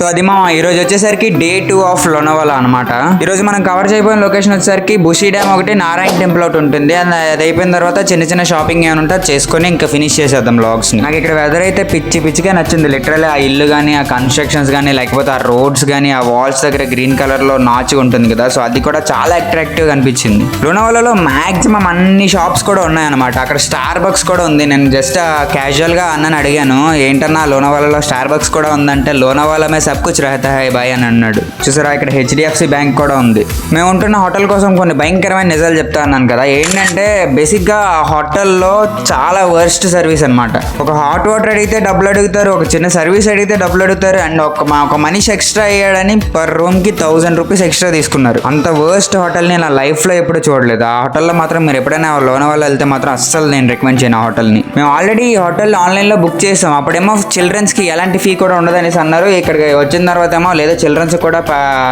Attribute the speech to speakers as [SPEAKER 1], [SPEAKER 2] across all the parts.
[SPEAKER 1] So అది మా ఈరోజు వచ్చేసరికి డే 2 ఆఫ్ లోనావాలా అనమాట. ఈరోజు మనం కవర్ చేయబోయిన లొకేషన్ వచ్చేసరికి బుషీ డ్యామ్ ఒకటి, నారాయణ టెంపుల్ ఒకటి ఉంటుంది. అది అయిపోయిన తర్వాత చిన్న చిన్న షాపింగ్ ఏమైనా ఉంటే చేసుకొని ఇంకా ఫినిష్ చేసేద్దాం వ్లాగ్స్ ని. నాకు ఇక్కడ వెదర్ అయితే పిచ్చిగా నచ్చింది. లిటరల్లీ ఆ ఇల్లు కానీ, ఆ కన్స్ట్రక్షన్స్ కానీ, లేకపోతే ఆ రోడ్స్ కానీ, ఆ వాల్స్ దగ్గర గ్రీన్ కలర్ లో నాచుగా ఉంటుంది కదా, సో అది కూడా చాలా అట్రాక్టివ్ గా అనిపించింది. లోనావాలాలో మాక్సిమం అన్ని షాప్స్ కూడా ఉన్నాయన్నమాట. అక్కడ స్టార్ బక్స్ కూడా ఉంది. నేను జస్ట్ క్యాజువల్ గా అన్నని అడిగాను, ఏంటన్నా లోనావాలాలో స్టార్ బక్స్ కూడా ఉందంటే, లోనావాలా మే సబ్ కుచ్ రహతా హై బాయ్ అని అన్నాడు. చూసారా, ఇక్కడ HDFC బ్యాంక్ కూడా ఉంది. మేము ఉంటున్న హోటల్ కోసం కొన్ని భయంకరమైన నిజాలు చెప్తా అన్నాను కదా. ఏంటంటే బేసిక్ గా ఆ హోటల్లో చాలా వర్స్ట్ సర్వీస్ అనమాట. ఒక హాట్ వాటర్ అడిగితే డబ్బులు అడుగుతారు, ఒక చిన్న సర్వీస్ అడిగితే డబ్బులు అడుగుతారు, అండ్ ఒక మనిషి ఎక్స్ట్రా అయ్యాడని పర్ రూమ్ కి 1000 రూపీస్ ఎక్స్ట్రా తీసుకున్నారు. అంత వర్స్ట్ హోటల్ ని నా లైఫ్ లో ఎప్పుడు చూడలేదు. ఆ హోటల్లో మాత్రం మీరు ఎప్పుడైనా లోనావాలా వెళ్తే మాత్రం అస్సలు నేను రికమెండ్ చేయను ఆ హోటల్ ని. మేము ఆల్రెడీ ఈ హోటల్ ఆన్లైన్ లో బుక్ చేసాం. అప్పుడేమో చిల్డ్రన్స్ కి ఎలాంటి ఫీ కూడా ఉండదు అనేసి అన్నారు. ఇక్కడికి వచ్చిన తర్వాత ఏమో లేదా చిల్డ్రన్స్ కూడా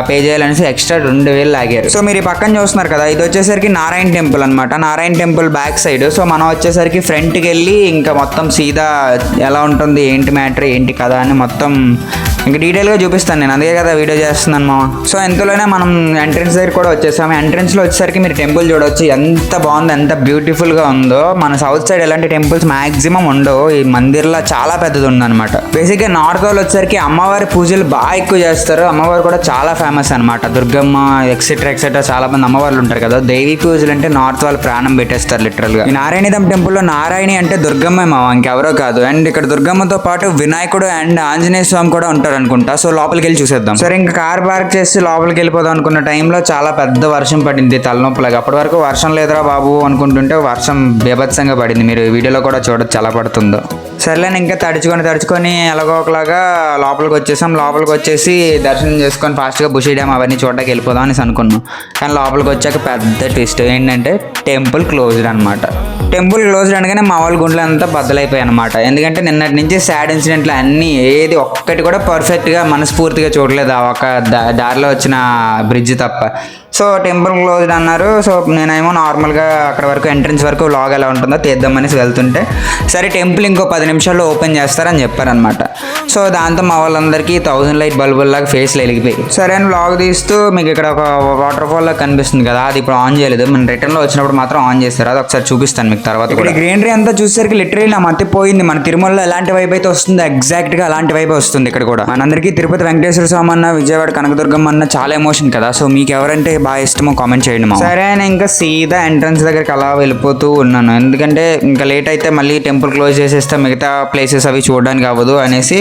[SPEAKER 1] పే చేయాలనేసి ఎక్స్ట్రా 2000 లాగారు. సో మీరు ఈ పక్కన చూస్తున్నారు కదా, ఇది వచ్చేసరికి నారాయణ టెంపుల్ అనమాట. Narayana temple back side. So మనం వచ్చేసరికి ఫ్రంట్కి వెళ్ళి ఇంకా మొత్తం సీదా ఎలా ఉంటుంది, ఏంటి మ్యాటర్, ఏంటి కదా అని మొత్తం ఇంకా డీటెయిల్గా చూపిస్తాను నేను. అదే కదా వీడియో చేస్తున్నాను మామ. సో ఇంతలోనే మనం ఎంట్రన్స్ దగ్గర కూడా వచ్చేసాము. ఎంట్రన్స్లో వచ్చేసరికి మీరు టెంపుల్ చూడవచ్చు, ఎంత బాగుందో, ఎంత బ్యూటిఫుల్గా ఉందో. మన సౌత్ సైడ్ ఎలాంటి టెంపుల్స్ మాక్సిమం ఉండవు. ఈ మందిర్లో చాలా పెద్దది ఉందన్నమాట. బేసిక్గా నార్త్ వాళ్ళు వచ్చేసరికి అమ్మవారి పూజలు బాగా ఎక్కువ చేస్తారు. అమ్మవారు కూడా చాలా ఫేమస్ అనమాట. దుర్గమ్మ ఎక్సెట్రా చాలా మంది అమ్మవార్లు ఉంటారు కదా. దేవి పూజలు అంటే నార్త్ వాళ్ళు ప్రాణం పెట్టేస్తారు లిటరల్ గా. ఈ నారాయణిదం టెంపుల్లో నారాయణి అంటే దుర్గమ్మ మామ, ఇంకెవరో కాదు. అండ్ ఇక్కడ దుర్గమ్మతో పాటు వినాయకుడు అండ్ ఆంజనేయ స్వామి కూడా ఉంటారు అనుకుంటా. సో లోపలికి వెళ్ళి చూసేద్దాం. సరే ఇంకా కార్ పార్క్ చేసి లోపలికి వెళ్ళిపోదాం అనుకున్న టైంలో చాలా పెద్ద వర్షం పడింది తలనొప్పులాగా. అప్పటి వరకు వర్షం లేదురా బాబు అనుకుంటుంటే వర్షం బీభత్సంగా పడింది. మీరు వీడియోలో కూడా చూడొచ్చు ఎలా పడుతుందో. సర్లేని ఇంకా తడుచుకొని ఎలాగో ఒకలాగా లోపలికి వచ్చేసాం. లోపలికి వచ్చేసి దర్శనం చేసుకొని ఫాస్ట్గా బుషీ డ్యామ్ అవన్నీ చూడడానికి వెళ్ళిపోదాం అనేసి అనుకున్నాం. కానీ లోపలికి వచ్చాక పెద్ద ట్విస్ట్ ఏంటంటే టెంపుల్ క్లోజ్డ్ అనమాట. టెంపుల్ క్లోజ్డ్ అనగానే మా వాళ్ళ గుండెలు అంతా బద్దలైపోయాయి అనమాట. ఎందుకంటే నిన్నటి నుంచి సాడ్ ఇన్సిడెంట్లు అన్నీ ఏది ఒక్కటి కూడా పర్ఫెక్ట్గా మనస్ఫూర్తిగా చూడలేదు. ఆ ఒక దారిలో వచ్చిన బ్రిడ్జ్ తప్ప. సో టెంపుల్ క్లోజ్డ్ అన్నారు. సో నేనేమో నార్మల్గా అక్కడ వరకు ఎంట్రన్స్ వరకు వ్లాగ్ ఎలా ఉంటుందో తీద్దామనేసి వెళ్తుంటే, సరే టెంపుల్ ఇంకో 10 నిమిషాల్లో ఓపెన్ చేస్తారని చెప్పారనమాట. సో దాంతో మా వాళ్ళందరికీ 1000 లైట్ బల్బుల్లాగా ఫేస్లు వెలిగిపోయి. సరే అని వ్లాగ్ తీస్తూ మీకు ఇక్కడ ఒక వాటర్ ఫాల్ లాగా కనిపిస్తుంది కదా, అది ఇప్పుడు ఆన్ చేయలేదు. మనం రిటర్న్లో వచ్చినప్పుడు మాత్రం ఆన్ చేస్తారు. అది ఒకసారి చూపిస్తాను మీకు తర్వాత. ఇక్కడ గ్రీనరీ అంతా చూసేసరికి లిటరల్లీ నా మతిపోయింది. మన తిరుమలలో ఎలాంటి వైపు అయితే వస్తుందో ఎగ్జాక్ట్గా అలాంటి వైపు వస్తుంది ఇక్కడ కూడా. మనందరికీ తిరుపతి వెంకటేశ్వర స్వామి అన్న, విజయవాడ కనకదుర్గమ్మ అన్న చాలా ఎమోషన్ కదా. సో మీకు ఎవరంటే బాగా ఇష్టమో కామెంట్ చేయండి మా. సరే అని ఇంకా సీదా ఎంట్రన్స్ దగ్గరికి అలా వెళ్ళిపోతూ ఉన్నాను. ఎందుకంటే ఇంకా లేట్ అయితే మళ్ళీ టెంపుల్ క్లోజ్ చేసేస్తే మిగతా ప్లేసెస్ అవి చూడడానికి అవ్వదు అనేసి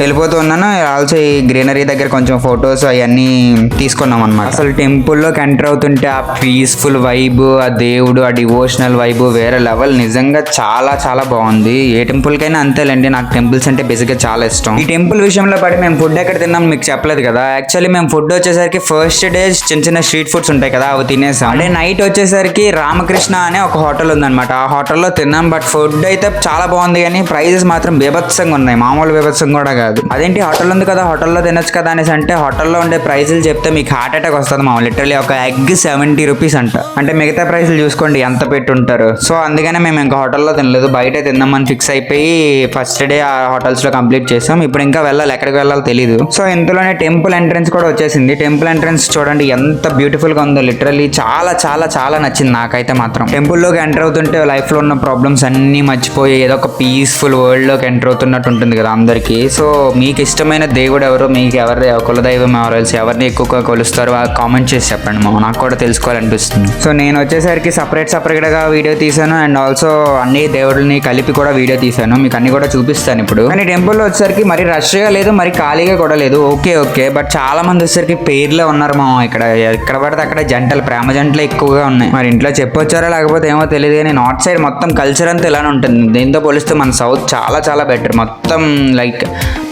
[SPEAKER 1] వెళ్ళిపోతూ ఉన్నాను. ఆల్సో ఈ గ్రీనరీ దగ్గర కొంచెం ఫొటోస్ అవన్నీ తీసుకున్నాం అనమాట. అసలు టెంపుల్లోకి ఎంటర్ అవుతుంటే ఆ పీస్ఫుల్ వైబ్, ఆ దేవుడు, ఆ డివోషనల్ వైబ్ వేరే లెవెల్. నిజంగా చాలా చాలా బాగుంది. ఏ టెంపుల్కైనా అంతేలేండి. నాకు టెంపుల్స్ అంటే బేసిక్గా చాలా ఇష్టం. ఈ టెంపుల్ విషయంలో పడి మేము ఫుడ్ ఎక్కడ తిన్నాం మీకు చెప్పలేదు కదా. యాక్చువల్లీ మేము ఫుడ్ వచ్చేసరికి ఫస్ట్ డే చిన్న స్ట్రీట్ ఫుడ్స్ ఉంటాయి కదా, అవి తినేసాం. అదే నైట్ వచ్చేసరికి రామకృష్ణ అనే ఒక హోటల్ ఉందన్నమాట. ఆ హోటల్లో తిన్నాం. బట్ ఫుడ్ అయితే చాలా బాగుంది, కానీ ప్రైజెస్ మాత్రం బీభత్సంగా ఉన్నాయి. మామూలు బీభత్సం కూడా కాదు. అదేంటి హోటల్ ఉంది కదా, హోటల్లో తినొచ్చు కదా అనేసి అంటే, హోటల్లో ఉండే ప్రైజులు చెప్తే మీకు హార్ట్ అటాక్ వస్తుంది మామూలు. లిటరల్లీ ఒక ఎగ్ 70 రూపీస్ అంట. అంటే మిగతా ప్రైజులు చూసుకోండి ఎంత పెట్టి ఉంటారు. సో అందుకనే మేము ఇంకా హోటల్లో తినలేదు, బయట తిందామని ఫిక్స్ అయిపోయి ఫస్ట్ డే ఆ హోటల్స్ లో కంప్లీట్ చేసాం. ఇప్పుడు ఇంకా వెళ్ళాలి, ఎక్కడికి వెళ్ళాలో తెలియదు. సో ఇంతలోనే టెంపుల్ ఎంట్రన్స్ కూడా వచ్చేసింది. టెంపుల్ ఎంట్రన్స్ చూడండి ఎంత బ్యూటిఫుల్ గా ఉందో. లిటరల్లీ చాలా చాలా చాలా నచ్చింది నాకైతే మాత్రం. టెంపుల్లోకి ఎంటర్ అవుతుంటే లైఫ్ లో ఉన్న ప్రాబ్లమ్స్ అన్ని మర్చిపోయి ఏదో ఒక పీస్ఫుల్ వరల్డ్ లోకి ఎంటర్ అవుతున్నట్టు ఉంటుంది కదా అందరికి. సో మీకు ఇష్టమైన దేవుడు ఎవరు, మీకు ఎవరి కులదైవం ఎవరిని ఎక్కువగా కొలుస్తారో కామెంట్ చేసి చెప్పండి మా, నాకు కూడా తెలుసుకోవాలనిపిస్తుంది. సో నేను వచ్చేసరికి సపరేట్ గా వీడియో తీసాను. అండ్ ఆల్సో అన్ని దేవుళ్ళని కలిపి కూడా వీడియో తీసాను. మీకు అన్ని కూడా చూపిస్తాను ఇప్పుడు. కానీ టెంపుల్లో వచ్చేసరికి మరి రష్గా లేదు, మరి ఖాళీగా కూడా లేదు. ఓకే బట్ చాలా మంది వచ్చేసరికి పేర్లే ఉన్నారు మా. ఇక్కడ పడితే అక్కడ జంటలు, ప్రేమ జంటలు ఎక్కువగా ఉన్నాయి. మరి ఇంట్లో చెప్పొచ్చారా లేకపోతే ఏమో తెలియదు, కానీ నార్త్ సైడ్ మొత్తం కల్చర్ అంతా ఇలానే ఉంటుంది. దీంతో పోలిస్తే మన సౌత్ చాలా చాలా బెటర్. మొత్తం లైక్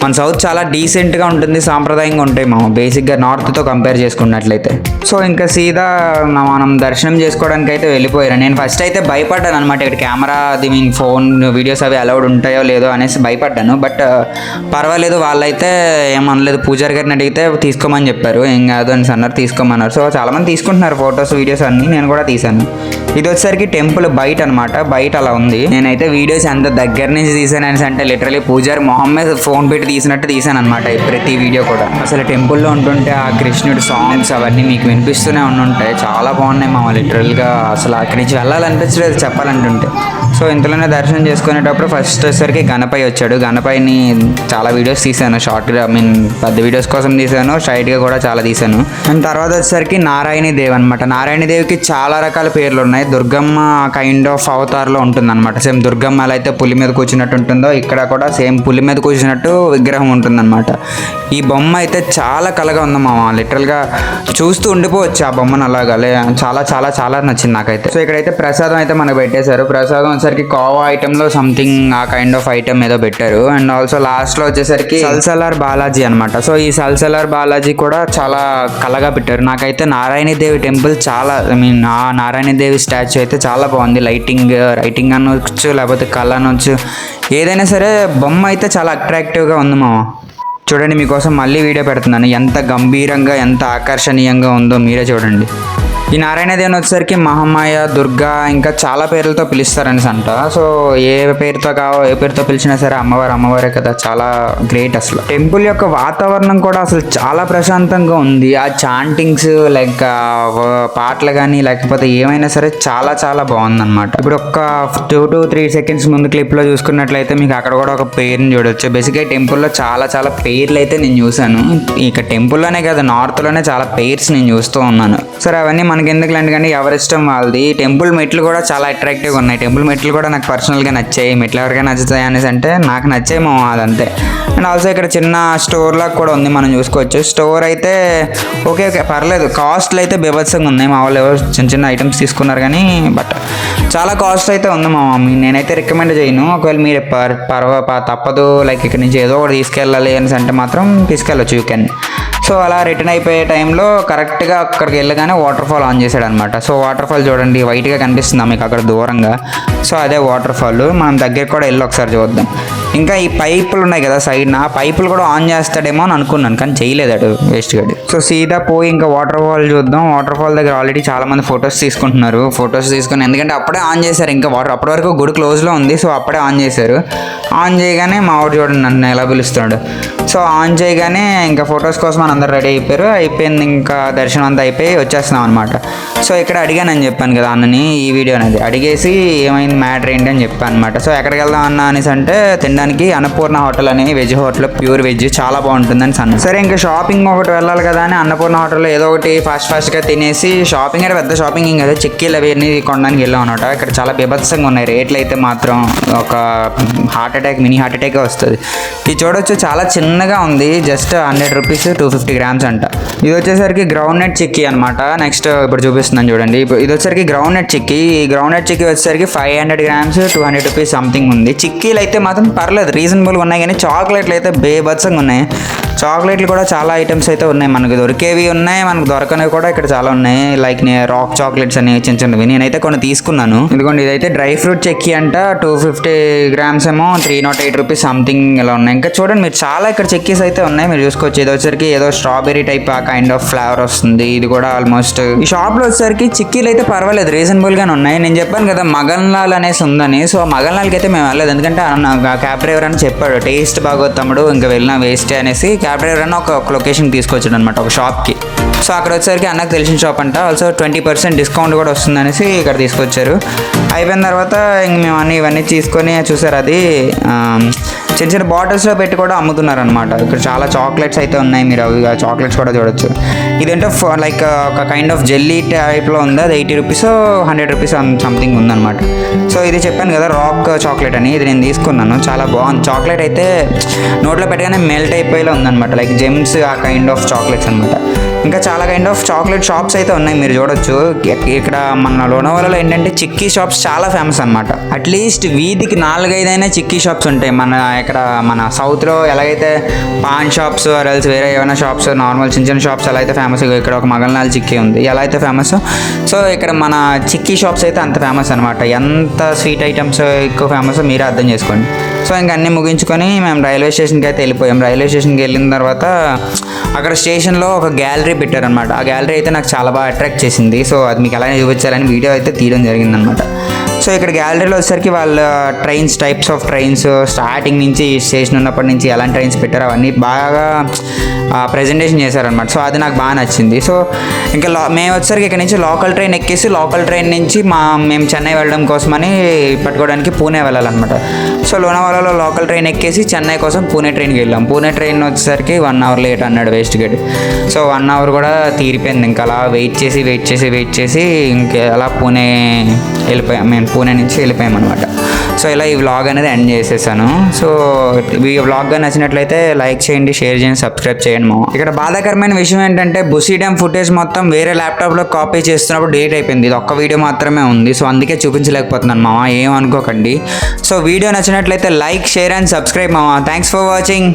[SPEAKER 1] మన సౌత్ చాలా డీసెంట్గా ఉంటుంది, సాంప్రదాయంగా ఉంటాయి మా బేసిక్గా నార్త్తో కంపేర్ చేసుకున్నట్లయితే. సో ఇంకా సీదా మనం దర్శనం చేసుకోవడానికి అయితే వెళ్ళిపోయాను. నేను ఫస్ట్ అయితే భయపడ్డాను అనమాట. ఇక్కడ కెమెరా అది మీన్ ఫోన్ వీడియోస్ అవి అలౌడ్ ఉంటాయో లేదో అనేసి భయపడ్డాను. బట్ పర్వాలేదు, వాళ్ళైతే ఏమనలేదు. పూజారి గారిని అడిగితే తీసుకోమని చెప్పారు, ఏం కాదు అని అన్నారు, తీసుకోమన్నారు. సో చాలా మంది తీసుకుంటున్నారు ఫొటోస్ వీడియోస్ అన్నీ, నేను కూడా తీశాను. ఇది వచ్చేసరికి టెంపుల్ బయట అనమాట, బయట అలా ఉంది. నేనైతే వీడియోస్ ఎంత దగ్గర నుంచి తీసాను అంటే లిటరలీ పూజారి మొహమ్మద్ ఫోన్ పెట్టి తీసినట్టు తీసాను అనమాట ప్రతి వీడియో కూడా. అసలు టెంపుల్లో ఉంటుంటే ఆ కృష్ణుడి సాంగ్స్ అవన్నీ మీకు వినిపిస్తూనే ఉంటుంటాయి, చాలా బాగున్నాయి మామ. లిటరల్గా అసలు అక్కడి నుంచి వెళ్ళాలనిపించలేదు చెప్పాలంటుంటే. సో ఇంతలోనే దర్శనం చేసుకునేటప్పుడు ఫస్ట్ వచ్చేసరికి గణపయ్య వచ్చాడు. గణపయ్యని చాలా వీడియోస్ తీశాను, షార్ట్గా పెద్ద వీడియోస్ కోసం తీశాను, స్ట్రైట్గా కూడా చాలా తీశాను. అండ్ తర్వాత వచ్చేసరికి నారాయణీ దేవి అనమాట. నారాయణీ దేవికి చాలా రకాల పేర్లు ఉన్నాయి. దుర్గమ్మ కైండ్ ఆఫ్ అవతార్లో ఉంటుంది అనమాట. సేమ్ దుర్గమ్మ ఎలా అయితే పులి మీద కూర్చున్నట్టు ఉంటుందో ఇక్కడ కూడా సేమ్ పులి మీద కూర్చున్నట్టు విగ్రహం ఉంటుందన్నమాట. ఈ బొమ్మ అయితే చాలా కలగా ఉంది మామ, లిటరల్గా చూస్తూ ఉండిపోవచ్చు ఆ బొమ్మను అలాగా. చాలా చాలా చాలా నచ్చింది నాకైతే. సో ఇక్కడైతే ప్రసాదం అయితే మనకు పెట్టేశారు. ప్రసాదం వచ్చేసరికి కోవా ఐటెంలో సంథింగ్ ఆ కైండ్ ఆఫ్ ఐటమ్ ఏదో పెట్టారు. అండ్ ఆల్సో లాస్ట్లో వచ్చేసరికి సల్సలార్ బాలాజీ అనమాట. సో ఈ సల్సలార్ బాలాజీ కూడా చాలా కలగా పెట్టారు. నాకైతే నారాయణీ దేవి టెంపుల్ చాలా ఆ నారాయణీ దేవి స్టాచ్యూ అయితే చాలా బాగుంది. రైటింగ్ అనొచ్చు, లేకపోతే కళ అనొచ్చు, ఏదైనా సరే బొమ్మ అయితే చాలా అట్రాక్టివ్గా ఉంది మామ. చూడండి, మీకోసం మళ్ళీ వీడియో పెడుతున్నాను. ఎంత గంభీరంగా ఎంత ఆకర్షణీయంగా ఉందో మీరే చూడండి. ఈ నారాయణ దేవుని వచ్చేసరికి మహామాయ, దుర్గా, ఇంకా చాలా పేర్లతో పిలుస్తారని అంట. సో ఏ పేరుతో పిలిచినా సరే అమ్మవారే కదా, చాలా గ్రేట్. అసలు టెంపుల్ యొక్క వాతావరణం కూడా అసలు చాలా ప్రశాంతంగా ఉంది. ఆ చాంటింగ్స్ లైక్ పాటలు కానీ లేకపోతే ఏమైనా సరే చాలా చాలా బాగుందన్నమాట. ఇప్పుడు ఒక 2 to 3 seconds ముందు క్లిప్లో చూసుకున్నట్లయితే మీకు అక్కడ కూడా ఒక పేరుని చూడొచ్చు. బేసిక్గా టెంపుల్లో చాలా చాలా పేర్లు అయితే నేను చూశాను. ఇక టెంపుల్లోనే కదా, నార్త్లోనే చాలా పేర్స్ నేను చూస్తూ ఉన్నాను. సరే అవన్నీ మనకి ఎందుకులేండి, కానీ ఎవరి ఇష్టం వాళ్ళది. టెంపుల్ మెట్లు కూడా చాలా అట్రాక్టివ్గా ఉన్నాయి. టెంపుల్ మెట్లు కూడా నాకు పర్సనల్గా నచ్చాయి. మెట్లు ఎవరికైనా నచ్చుతాయి అనేసి అంటే నాకు నచ్చాయేమో అదంతే. అండ్ ఆల్సో ఇక్కడ చిన్న స్టోర్ లాగా కూడా ఉంది, మనం చూసుకోవచ్చు. స్టోర్ అయితే ఓకే పర్లేదు. కాస్ట్లు అయితే బీభత్సంగా ఉన్నాయి. మా వాళ్ళు ఎవరు చిన్న చిన్న ఐటమ్స్ తీసుకున్నారు కానీ బట్ చాలా కాస్ట్ అయితే ఉంది మా మమ్మీ. నేనైతే రికమెండ్ చేయను. ఒకవేళ మీరు తప్పదు లైక్ ఇక్కడ నుంచి ఏదో ఒకటి తీసుకెళ్ళాలి అనేసి అంటే మాత్రం తీసుకెళ్ళచ్చు, యూ కెన్. సో అలా రిటర్న్ అయిపోయే టైంలో కరెక్ట్గా అక్కడికి వెళ్ళగానే వాటర్ ఫాల్ ఆన్ చేశాడు అనమాట. సో వాటర్ ఫాల్ చూడండి, వైట్గా కనిపిస్తుంది మీకు అక్కడ దూరంగా. సో అదే వాటర్ ఫాల్. మనం దగ్గరికి కూడా వెళ్ళి ఒకసారి చూద్దాం. ఇంకా ఈ పైపులు ఉన్నాయి కదా సైడ్న, ఆ పైపులు కూడా ఆన్ చేస్తాడేమో అని అనుకున్నాను, కానీ చేయలేదాడు వేస్ట్ గాడు. సో సీదా పోయి ఇంకా వాటర్ ఫాల్ చూద్దాం. వాటర్ ఫాల్ దగ్గర ఆల్రెడీ చాలా మంది ఫొటోస్ తీసుకుంటున్నారు. ఫొటోస్ తీసుకుని ఎందుకంటే అప్పుడే ఆన్ చేశారు. ఇంకా వాటర్ అప్పటి వరకు గుడి క్లోజ్లో ఉంది. సో అప్పుడే ఆన్ చేశారు. ఆన్ చేయగానే మా వాడు చూడండి నన్ను ఎలా పిలుస్తున్నాడు. సో ఆన్ చేయగానే ఇంకా ఫొటోస్ కోసం అని అందరు రెడీ అయిపోయింది. ఇంకా దర్శనం అంతా అయిపోయి వచ్చేస్తున్నాం అనమాట. సో ఇక్కడ అడిగానని చెప్పాను కదా అన్నని, ఈ వీడియో అనేది అడిగేసి ఏమైంది మ్యాటర్ ఏంటి అని చెప్పాను అనమాట. సో ఎక్కడికి వెళ్దాం అన్న అనేసి అంటే తినడానికి అన్నపూర్ణ హోటల్ అని వెజ్ హోటల్, ప్యూర్ వెజ్, చాలా బాగుంటుందని అన్నాను. సరే ఇంకా షాపింగ్ ఒకటి వెళ్ళాలి కదా అని అన్నపూర్ణ హోటల్లో ఏదో ఒకటి ఫాస్ట్గా తినేసి, షాపింగ్ అంటే పెద్ద షాపింగ్ కదా, చిక్కీలు అవన్నీ కొనడానికి వెళ్ళాం అనమాట. ఇక్కడ చాలా బీభత్సంగా ఉన్నాయి రేట్లు అయితే మాత్రం. ఒక మినీ హార్ట్ అటాక్ వస్తుంది. ఇది చూడొచ్చు, చాలా చిన్నగా ఉంది, జస్ట్ 100 రూపీస్ 250 grams అంట. ఇది వచ్చేసరికి గ్రౌండ్ నట్ చిక్కీ అనమాట. నెక్స్ట్ ఇప్పుడు చూపిస్తున్నాను చూడండి. ఇది వచ్చేసరికి గ్రౌండ్ నట్ చిక్కీ. ఈ గ్రౌండ్ నట్ చిక్కీ వచ్చేసరికి 500 grams 200 రూపీస్ సంథింగ్ ఉంది. చిక్కీలు అయితే మాత్రం పర్లేదు, రీజనబుల్గా ఉన్నాయి. కానీ చాక్లెట్లు అయితే బేబత్సంగా ఉన్నాయి. చాక్లెట్లు కూడా చాలా ఐటమ్స్ అయితే ఉన్నాయి. మనకు దొరికేవి ఉన్నాయి, మనకు దొరకనివి కూడా ఇక్కడ చాలా ఉన్నాయి. లైక్ రాక్ చాక్లెట్స్ అని చిన్న చిన్నవి నేనైతే కొన్ని తీసుకున్నాను. ఇదిగోండి, ఇదైతే డ్రై ఫ్రూట్ చెక్కీ అంట. 250 grams ఏమో 308 రూపీస్ సంథింగ్ ఇలా ఉన్నాయి. ఇంకా చూడండి మీరు, చాలా ఇక్కడ చెక్కీస్ అయితే ఉన్నాయి, మీరు చూసుకోవచ్చు. ఇది వచ్చేసరికి ఏదో స్ట్రాబెరీ టైప్ ఆ కైండ్ ఆఫ్ ఫ్లేవర్ వస్తుంది. ఇది కూడా ఆల్మోస్ట్ ఈ షాప్లో వచ్చేసరికి చిక్కీలు అయితే పర్వాలేదు, రీజనబుల్గానే ఉన్నాయి. నేను చెప్పాను కదా మగన్లాల్ అనేసి ఉందని. సో మగన్లాల్కి అయితే మేము వెళ్ళలేదు, ఎందుకంటే క్యాబ్ డ్రైవర్ అని చెప్పాడు టేస్ట్ బాగోదు తమ్ముడు, ఇంకా వెళ్ళినా వేస్ట్ అనేసి క్యాబ్ డ్రైవర్ అని ఒక లొకేషన్ తీసుకొచ్చాడు అనమాట, ఒక షాప్కి. సో అక్కడ వచ్చేసరికి అన్నకు తెలిసిన షాప్ అంట. ఆల్సో 20% డిస్కౌంట్ కూడా వస్తుంది అనేసి ఇక్కడ తీసుకొచ్చారు. అయిపోయిన తర్వాత ఇంక మేము ఇవన్నీ తీసుకొని చూసారు, అది చిన్న చిన్న బాటిల్స్లో పెట్టి కూడా అమ్ముతున్నారు అనమాట. ఇక్కడ చాలా చాక్లెట్స్ అయితే ఉన్నాయి, మీరు అవి చాక్లెట్స్ కూడా చూడొచ్చు. ఇదేంటో లైక్ ఒక కైండ్ ఆఫ్ జెల్లీ టైప్లో ఉంది, అది 80 రూపీస్ 100 రూపీస్ సంథింగ్ ఉందన్నమాట. సో ఇది చెప్పాను కదా రాక్ చాక్లెట్ అని, ఇది నేను తీసుకున్నాను, చాలా బాగుంది. చాక్లెట్ అయితే నోట్లో పెట్టగానే మెల్ట్ అయిపోయేలా ఉందన్నమాట, లైక్ జెమ్స్ ఆ కైండ్ ఆఫ్ చాక్లెట్స్ అనమాట. ఇంకా చాలా కైండ్ ఆఫ్ చాక్లెట్ షాప్స్ అయితే ఉన్నాయి, మీరు చూడొచ్చు. ఇక్కడ మన లోనావాలాలో ఏంటంటే చిక్కీ షాప్స్ చాలా ఫేమస్ అనమాట. అట్లీస్ట్ వీధికి 4-5 అయినా చిక్కీ షాప్స్ ఉంటాయి. ఇక్కడ మన సౌత్లో ఎలాగైతే పాన్ షాప్స్ ఆర్ఎల్స్ వేరే ఏమైనా షాప్స్ నార్మల్ చిన్న చిన్న షాప్స్ ఎలా అయితే ఫేమస్, ఇక్కడ ఒక మగల్నాల్ చిక్కీ ఉంది ఎలా అయితే ఫేమస్. సో ఇక్కడ మన చిక్కీ షాప్స్ అయితే అంత ఫేమస్ అనమాట. ఎంత స్వీట్ ఐటమ్స్ ఎక్కువ ఫేమస్ మీరే అర్థం చేసుకోండి. సో ఇంక అన్నీ ముగించుకొని మేము రైల్వే స్టేషన్కి అయితే వెళ్ళిపోయాం. రైల్వే స్టేషన్కి వెళ్ళిన తర్వాత అక్కడ స్టేషన్లో ఒక గ్యాలరీ పెట్టారనమాట. ఆ గ్యాలరీ అయితే నాకు చాలా బాగా అట్రాక్ట్ చేసింది. సో అది మీకు ఎలా చూపించాలని వీడియో అయితే తీయడం జరిగిందనమాట. సో ఇక్కడ గ్యాలరీలో వచ్చేసరికి వాళ్ళ trains, types of trains, starting నుంచి స్టేషన్ ఉన్నప్పటి నుంచి ఎలాంటి ట్రైన్స్ పెట్టారో అవన్నీ బాగా ప్రజెంటేషన్ చేశారనమాట. సో అది నాకు బాగా నచ్చింది. సో ఇంకా మేము వచ్చేసరికి ఇక్కడ నుంచి లోకల్ ట్రైన్ ఎక్కేసి లోకల్ ట్రైన్ నుంచి మేము చెన్నై వెళ్ళడం కోసమని పట్టుకోవడానికి పూణే వెళ్ళాలన్నమాట. సో లోనావాలాలో లోకల్ ట్రైన్ ఎక్కేసి చెన్నై కోసం పూణే ట్రైన్కి వెళ్ళాం. పూణే ట్రైన్ వచ్చేసరికి 1 hour లేట్ అన్నాడు వేస్ట్ గేట్. సో 1 hour కూడా తీరిపోయింది. ఇంకా అలా వెయిట్ చేసి ఇంకా అలా పూణే వెళ్ళిపోయాం. మేము పూణే నుంచి వెళ్ళిపోయామన్నమాట. సో ఇలా ఈ వ్లాగ్ అనేది ఎండ్ చేసేసాను. సో ఈ వ్లాగ్గా నచ్చినట్లయితే లైక్ చేయండి, షేర్ చేయండి, సబ్స్క్రైబ్ చేయండి. ఇక్కడ బాధాకరమైన విషయం ఏంటంటే బుషీ డ్యామ్ ఫుటేజ్ మొత్తం వేరే ల్యాప్టాప్లో కాపీ చేస్తున్నప్పుడు డిలీట్ అయిపోయింది. ఇది ఒక్క వీడియో మాత్రమే ఉంది. సో అందుకే చూపించలేకపోతున్నాను మామ, ఏమనుకోకండి. సో వీడియో నచ్చినట్లయితే లైక్, షేర్ అండ్ సబ్స్క్రైబ్ మామ. Thanks for watching.